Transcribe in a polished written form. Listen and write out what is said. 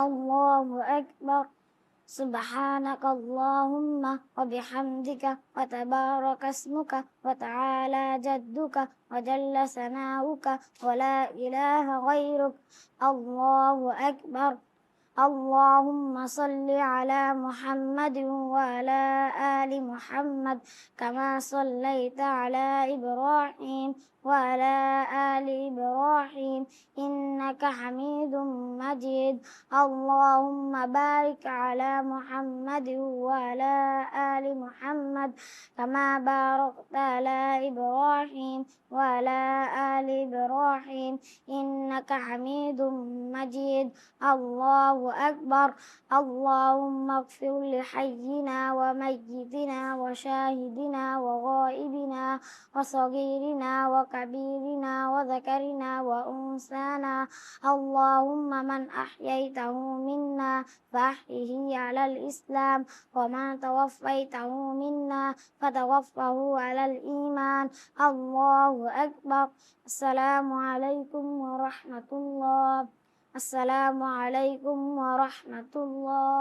الله أكبر. سبحانك اللهم وبحمدك وتبارك اسمك وتعالى جدك وجل ثناؤك ولا إله غيرك. الله أكبر. اللهم صل على محمد وعلى آل محمد كما صليت على إبراهيم وعلى آل إبراهيم إنك حميد مجيد. اللهم بارك على محمد وعلى آل محمد كما باركت على إبراهيم وعلى آل إبراهيم إنك حميد مجيد. الله أكبر. اللهم اغفر لحينا وميتنا وشاهدنا وغائبنا وصغيرنا وكبيرنا وذكرنا وأنثانا. اللهم من أحييته منا فأحيه على الإسلام ومن توفيته منا فتوفه على الإيمان. الله أكبر. السلام عليكم ورحمة الله. السلام عليكم ورحمة الله.